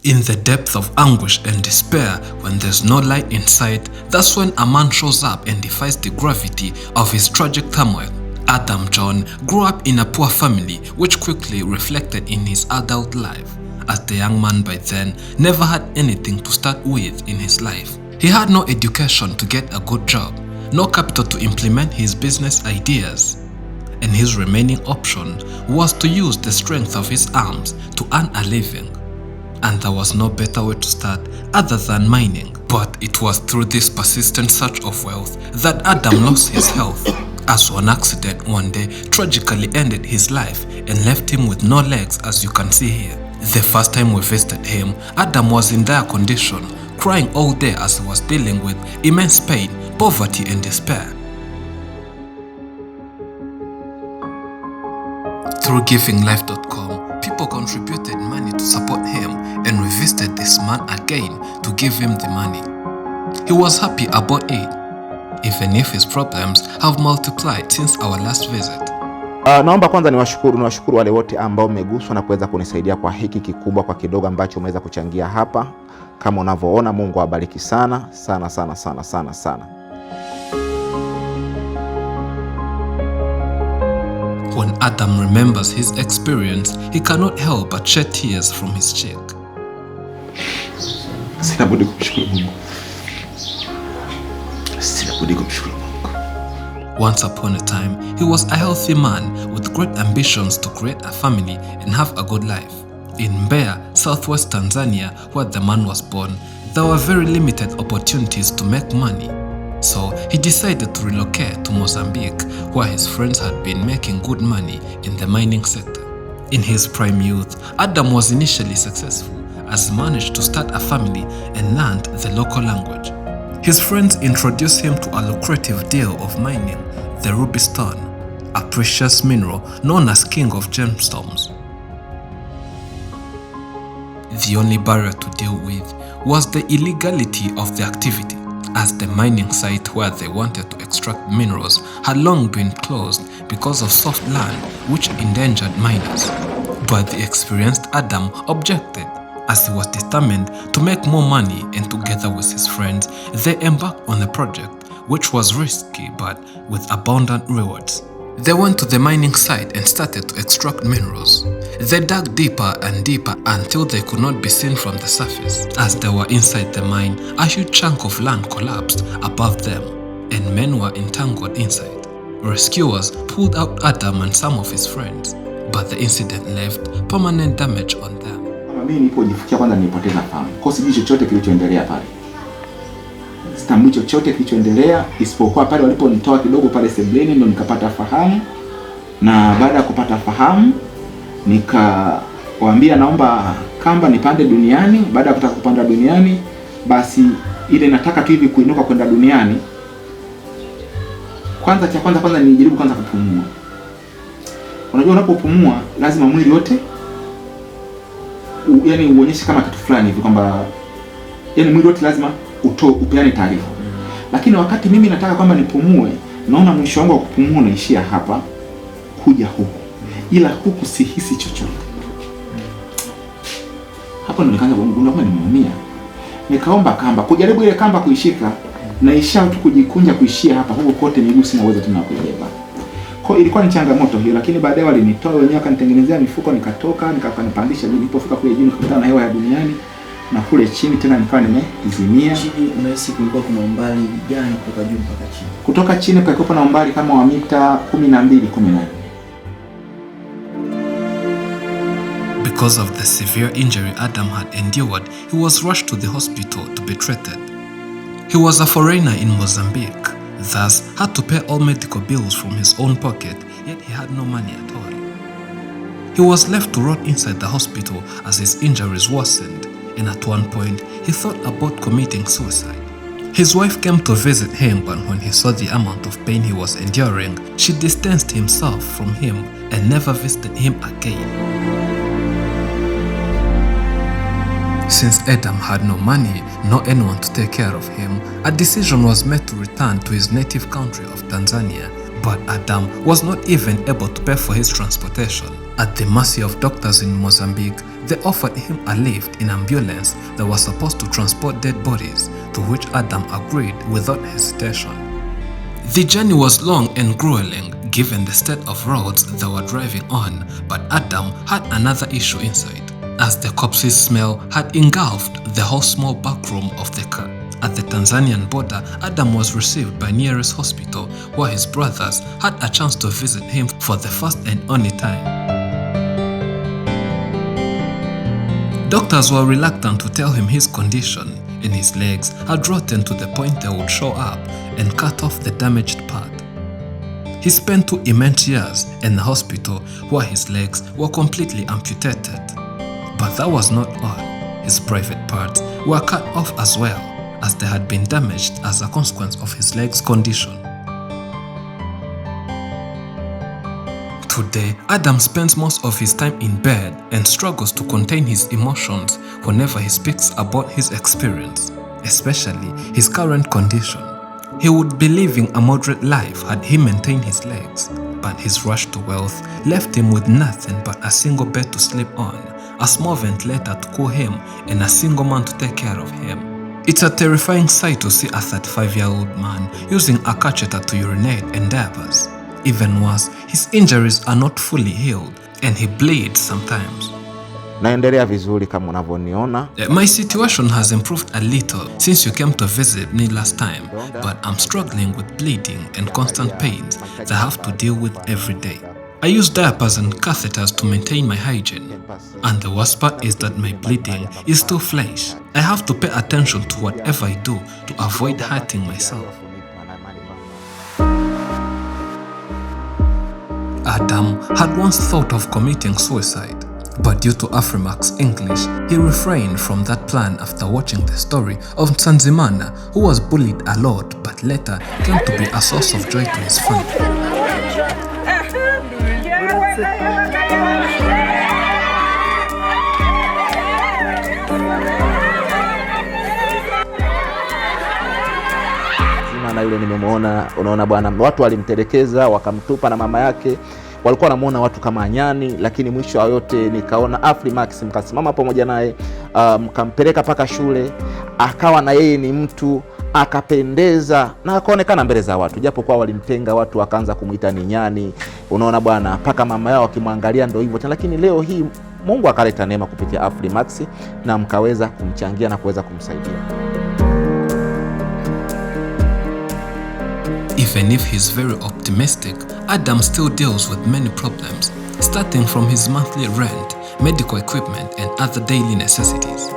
In the depth of anguish and despair, when there's no light in sight, that's when a man shows up and defies the gravity of his tragic turmoil. Adam John grew up in a poor family, which quickly reflected in his adult life, as the young man by then never had anything to start with in his life. He had no education to get a good job, no capital to implement his business ideas, and his remaining option was to use the strength of his arms to earn a living. And there was no better way to start other than mining. But it was through this persistent search of wealth that Adam lost his health, as one accident one day tragically ended his life and left him with no legs, as you can see here. The first time we visited him, Adam was in dire condition, crying all day as he was dealing with immense pain, poverty and despair. Through GivingLife.com, people contributed money to support him, and we visited this man again to give him the money. He was happy about it, even if his problems have multiplied since our last visit. Naomba kwanza niwashukuru wale wote ambao mmeguswa na kuweza kunisaidia kwa hiki kikubwa, kwa kidogo ambacho umeweza kuchangia hapa. Kama unavyoona, Mungu awabariki sana sana sana sana sana sana. When Adam remembers his experience, he cannot help but shed tears from his cheek. Sina budi kumshukuru Mungu. Once upon a time, he was a healthy man with great ambitions to create a family and have a good life. In Mbeya, southwest Tanzania, where the man was born, there were very limited opportunities to make money. So he decided to relocate to Mozambique, where his friends had been making good money in the mining sector. In his prime youth, Adam was initially successful as he managed to start a family and learned the local language. His friends introduced him to a lucrative deal of mining the ruby stone, a precious mineral known as king of gemstones. The only barrier to deal with was the illegality of the activity, as the mining site where they wanted to extract minerals had long been closed because of soft land which endangered miners. But the experienced Adam objected, as he was determined to make more money, and together with his friends, they embarked on the project, which was risky but with abundant rewards. They went to the mining site and started to extract minerals. They dug deeper and deeper until they could not be seen from the surface. As they were inside the mine, a huge chunk of land collapsed above them, and men were entangled inside. Rescuers pulled out Adam and some of his friends, but the incident left permanent damage on them. Mimi nilipojifikia kwanza nilipoteza fahamu. Kwa sijui chochote kilichoendelea pale. Sitambui chochote kilichoendelea isipokuwa pale waliponitoa kidogo pale sebleni ndio nikapata fahamu. Na baada ya kupata fahamu nikawaambia naomba kamba nipande duniani. Baada ya kutaka kupanda duniani, basi ile nataka tu hivi kuinuka kwenda duniani. Kwanza nijaribu kwanza kupumua. Unajua unapopumua lazima mwili wote yani uonyeshe kama kitu fulani hivi kwamba yani mwili wote lazima upeane taarifa. Lakini wakati mimi nataka kwamba nipumue, naona mwisho wangu wa kupumua unaishia hapa kuja huku. Ila huku sihisi chochote. Hapo ndo nikaanza kugundua kwamba nimeumia. Nikaomba kamba, kujaribu ile kamba kuishika, naisha tu kujikunja kuishia hapa, huko kote miguu sina uwezo tena kuibeba. Kwa ilikuwa ni changamoto hiyo, lakini baadaye walinitoa wenyewe akanitengenezea mifuko, nikatoka nikakanipandisha juu. Nilipofika kule juu nikakutana na hewa ya duniani, na kule chini tena nikawa nimezimia. Chini unahisi kulikuwa kuna umbali gani kutoka juu mpaka chini? Kutoka chini kulikuwa na umbali kama wa mita 12-14. Because of the severe injury Adam had endured, he was rushed to the hospital to be treated. He was a foreigner in Mozambique, thus had to pay all medical bills from his own pocket, yet he had no money at all. He was left to rot inside the hospital as his injuries worsened, and at one point he thought about committing suicide. His wife came to visit him, but when he saw the amount of pain he was enduring, she distanced herself from him and never visited him again. Since Adam had no money, nor anyone to take care of him, a decision was made to return to his native country of Tanzania. But Adam was not even able to pay for his transportation, At the mercy of doctors in Mozambique, they offered him a lift in ambulance that was supposed to transport dead bodies, to which Adam agreed without hesitation. The journey was long and grueling given the state of roads they were driving on, but Adam had another issue inside, as the corpse's smell had engulfed the whole small back room of the car. At the Tanzanian border, Adam was received by nearest hospital where his brothers had a chance to visit him for the first and only time. Doctors were reluctant to tell him his condition, and his legs had rotten to the point they would show up and cut off the damaged part. He spent 2 immense years in the hospital where his legs were completely amputated. But that was not all. His private parts were cut off as well, as they had been damaged as a consequence of his leg's condition. Today, Adam spends most of his time in bed and struggles to contain his emotions whenever he speaks about his experience, especially his current condition. He would be living a moderate life had he maintained his legs, but his rush to wealth left him with nothing but a single bed to sleep on, a small ventilator to cool him, and a single man to take care of him. It's a terrifying sight to see a 35-year-old man using a catheter to urinate and diapers. Even worse, his injuries are not fully healed and he bleeds sometimes. Naendelea vizuri kama unavyoniona. My situation has improved a little since you came to visit me last time, but I'm struggling with bleeding and constant pains that I have to deal with every day. I use diapers and catheters to maintain my hygiene, and the worst part is that my bleeding is still flesh. I have to pay attention to whatever I do to avoid hurting myself. Adam had once thought of committing suicide, but due to Afrimax English, he refrained from that plan after watching the story of Msanzimana, who was bullied a lot but later came to be a source of joy to his family. Na yule nimemwona, unaona bwana, watu walimtelekeza wakamtupa na mama yake, walikuwa wanamuona watu kama nyani, lakini mwisho wa yote nikaona Afrimax mkasimama pamoja naye, mkampeleka paka shule, akawa na yeye ni mtu, akapendeza na akaonekana mbele za watu, japo kwa walimtenga watu wakaanza kumuita ni nyani, unaona bwana, paka mama yao akimwangalia ndio hivyo. Lakini leo hii Mungu akaleta neema kupitia Afrimax na mkaweza kumchangia na kuweza kumsaidia. Even if he's very optimistic, Adam still deals with many problems, starting from his monthly rent, medical equipment and other daily necessities.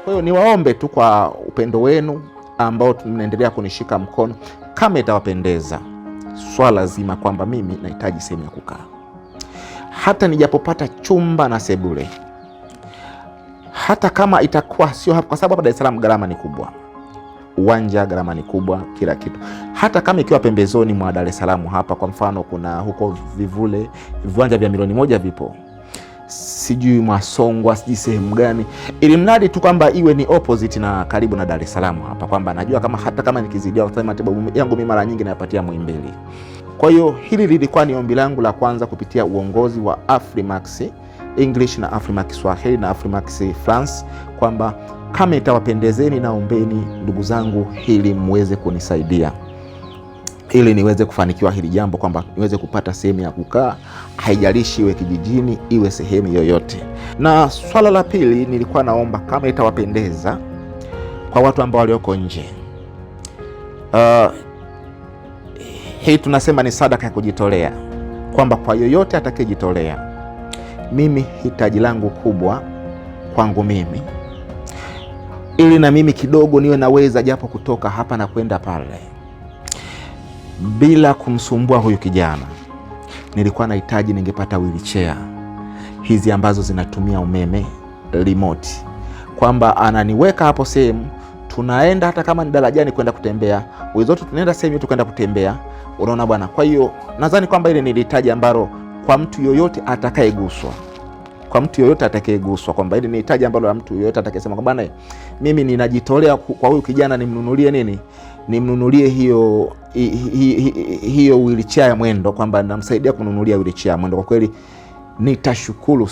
Kwa hiyo niwaombe tu kwa upendo wenu ambao mnaendelea kunishika mkono, kama itawapendeza swala zima kwamba mimi nahitaji sehemu ya kukaa. Hata nijapopata chumba na sebule, hata kama itakuwa sio hapa, kwa sababu hapa Dar es Salaam gharama ni kubwa. Uwanja gharama ni kubwa, kila kitu. Hata kama ikiwa pembezoni mwa Dar es Salaam hapa, kwa mfano kuna huko Vivule, viwanja vya milioni 1 vipo. Sijui Mwasongwa, sijui sehemu gani. Ili mradi tu kwamba iwe ni opposite na karibu na Dar es Salaam hapa, kwamba najua kama hata kama nikizidia kwa matibabu yangu mimi mara nyingi nayapatia Muhimbili. Kwa hiyo hili lilikuwa ni ombi langu la kwanza kupitia uongozi wa Afrimax English na Afrimax Swahili na Afrimax France, kwamba kama itawapendezeni, naombeni ndugu zangu hili muweze kunisaidia ili niweze kufanikiwa hili jambo, kwamba niweze kupata sehemu ya kukaa, haijalishi iwe kijijini, iwe sehemu yoyote. Na swala la pili nilikuwa naomba kama itawapendeza kwa watu ambao walioko nje, hii tunasema ni sadaka ya kujitolea, kwamba kwa yoyote atakayejitolea, mimi hitaji langu kubwa kwangu mimi, ili na mimi kidogo niwe naweza japo kutoka hapa na kwenda pale bila kumsumbua huyu kijana. Nilikuwa nahitaji ningepata wheelchair hizi ambazo zinatumia umeme, remote, kwamba ananiweka hapo sehemu, tunaenda hata kama ni darajani kwenda kutembea, wezote tunaenda sehemu yetu kwenda kutembea, unaona bwana. Kwa hiyo nadhani kwamba ile nilihitaji ambalo kwa mtu yoyote atakayeguswa, kwamba ile nihitaji ambalo la mtu yoyote atakayesema kwamba bwana, mimi ninajitolea kwa huyu kijana, nimnunulie nini, nimnunulie hiyo wheelchair ya mwendo, kwamba namsaidia kununulia wheelchair ya mwendo. Kwa kweli nitashukuru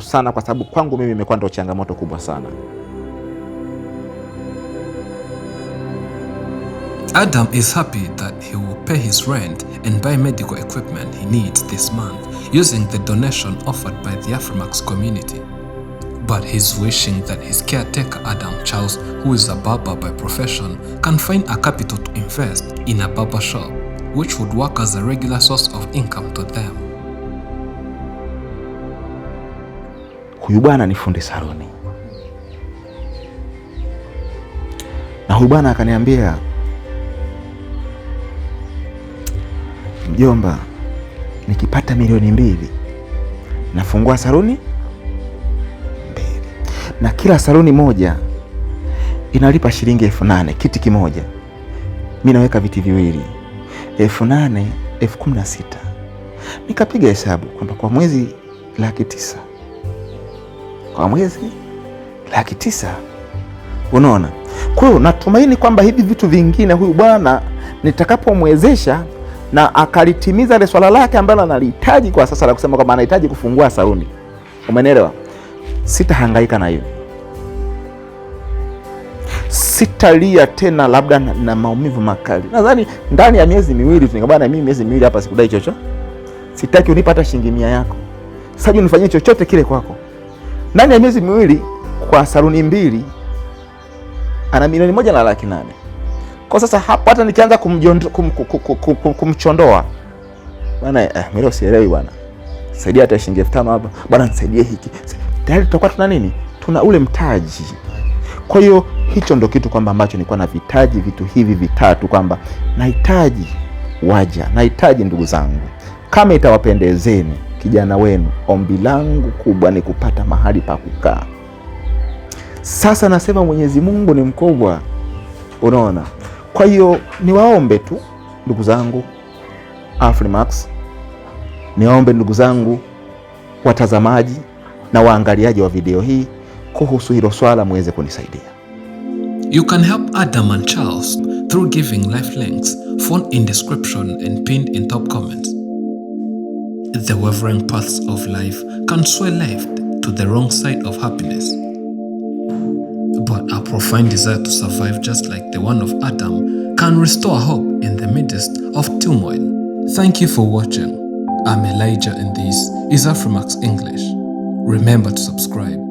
sana kwa sababu kwangu mimi imekuwa ndio changamoto kubwa sana. Adam is happy that he will pay his rent and buy medical equipment he needs this month using the donation offered by the Afrimax community. But he's wishing that his caretaker Adam Charles, who is a barber by profession, can find a capital to invest in a barber shop, which would work as a regular source of income to them. Huyu bwana ni fundi saloni, na huyu bwana akaniambia, mjomba, nikipata milioni 2 nafungua saloni 2, na kila saloni moja inalipa shilingi 8,000 kiti kimoja. Mimi naweka viti viwili, 8,000, 16,000. Nikapiga hesabu kwamba kwa mwezi 900,000, kwa mwezi 900,000. Unaona? Kwa hiyo natumaini kwamba hivi vitu vingine huyu bwana nitakapomwezesha na akalitimiza ile swala lake ambalo analihitaji kwa sasa la kusema kwamba anahitaji kufungua saluni, umeelewa? Sitahangaika na hiyo, sitalia tena labda na maumivu makali. Nadhani ndani ya miezi 2 tuningabana, mimi miezi 2 hapa sikudai chochote. Sitaki unipe hata shilingi 100 yako. Sasa unifanyie chochote kile kwako. Ndani ya miezi 2 kwa saluni 2 ana milioni 1,800,000. Kwa sasa hapo hata nikianza kumchondoa bwana, mimi sielewi bwana, saidia hata shilingi 5,000 hapa bwana, nisaidie hiki, tayari tutakuwa tuna nini, tuna ule mtaji. Kwa hiyo hicho ndo kitu kwamba ambacho nilikuwa na vitaji vitu hivi vitatu, kwamba nahitaji waja, nahitaji ndugu zangu, kama itawapendezeni kijana wenu, ombi langu kubwa ni kupata mahali pa kukaa. Sasa nasema Mwenyezi Mungu ni mkubwa, unaona. Kwa hiyo niwaombe tu ndugu zangu Afrimax, niwaombe ndugu zangu watazamaji na waangaliaji wa video hii kuhusu hilo swala muweze kunisaidia. You can help Adam and Charles through giving life links found in description and pinned in top comments. The wavering paths of life can sway left to the wrong side of happiness. But a profound desire to survive, just like the one of Adam, can restore hope in the midst of turmoil. Thank you for watching. I'm Elijah and this is Afrimax English. Remember to subscribe.